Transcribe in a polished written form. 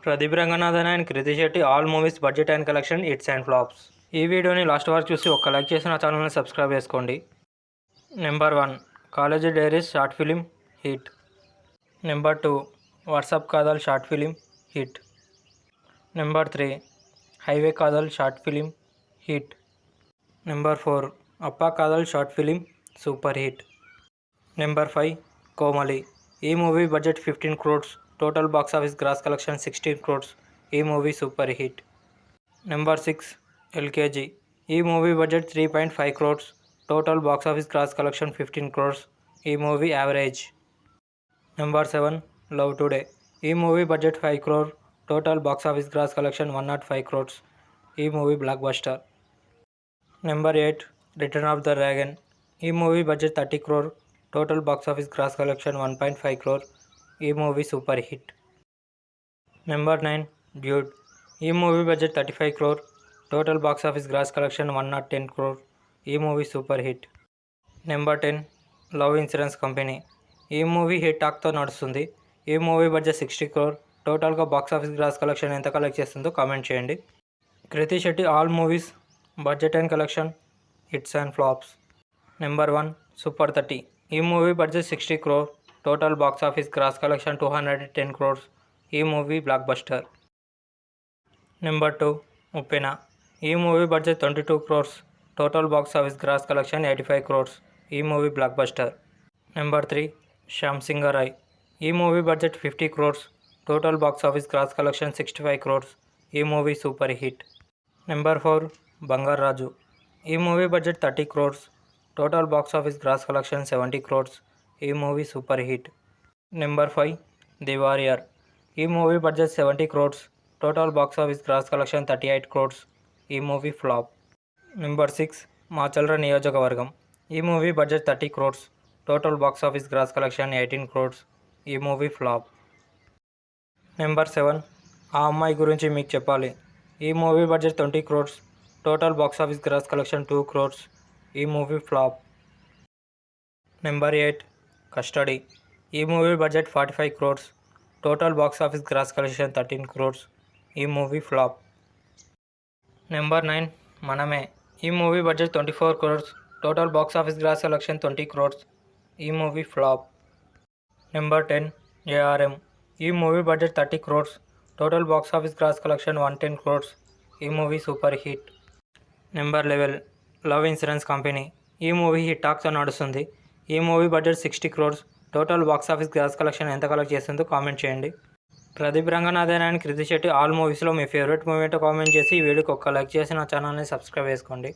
Pradeep Ranganathan and Krithi Shetty all movies budget and collection hits and flops. ఈ వీడియోని last వరకు చూసి ఒక్క లైక్ చేసి నా ఛానల్ని సబ్స్క్రైబ్ చేసుకోండి. Number 1 college diaries short film hit. Number 2 WhatsApp Kadhal short film hit. Number 3 highway Kadhal short film hit. Number 4 Appa Kadhal short film super hit. Number 5 Comali. ఈ movie budget 15 crores, total box office gross collection 16 crores. ఈ movie super hit. Number 6 LKG. ఈ movie budget 3.5 crores, total box office gross collection 15 crores. ఈ movie average. Number 7 love today. ఈ movie budget 5 crore, total box office gross collection 105 crores. ఈ movie blockbuster. Number 8 return of the dragon. ఈ movie budget 30 crore, total box office gross collection 1.5 crore. ఈ movie super hit. Number 9 dude. ఈ movie budget 35 crore, total box office gross collection 110 crore. ఈ movie super hit. Number 10 love insurance company. ఈ movie hit టాక్తో నడుస్తుంది. ఈ movie budget 60 crore, టోటల్గా box office gross collection ఎంత collect చేస్తుందో comment చేయండి. Krithi Shetty all movies budget and collection hits and flops. Number 1 super 30. ఈ movie budget 60 crore, total box office gross collection 210 crores. ఈ movie blockbuster. Number 2 Uppena. ఈ movie budget 22 crores, total box office gross collection 85 crores. ఈ movie blockbuster. Number 3 Shyam Singharoy. ఈ movie budget 50 crores, total box office gross collection 65 crores. ఈ movie super hit. Number 4 Bangar Raju. ఈ movie budget 30 crores, total box office gross collection 70 crores. ఈ movie super hit. Number 5 the warrior. ఈ movie budget 70 crores, total box office gross collection 38 crores. ఈ movie flop. Number 6 Macherla Niyojakavargam. ఈ movie budget 30 crores, total box office gross collection 18 crores. ఈ movie flop. Number 7 Aa Ammayi Gurinchi Meeku Cheppali. ఈ movie budget 20 crores, total box office gross collection 2 crores. ఈ movie flop. Number 8 custody. ఈ movie budget 45 crores, total box office gross collection 13 crores. ఈ movie flop. Number 9 Maname. ఈ movie budget 24 crores, total box office gross collection 20 crores. ఈ movie flop. Number 10 ARM. ఈ movie budget 30 crores, total box office gross collection 110 crores. ఈ movie super hit. Number 11 love insurance company. ఈ movie hit టాక్తో నడుస్తుంది. ఈ movie budget 60 crores, total box office gross collection ఎంత collect చేస్తుందో comment చేయండి. Pradeep Ranganathan and Krithi Shetty all మూవీస్లో మీ ఫేవరెట్ మూవీ ఏంటో కామెంట్ చేసి ఈ వీడియోకి ఒక్క లైక్ చేసి నా ఛానల్ని సబ్స్క్రైబ్ చేసుకోండి.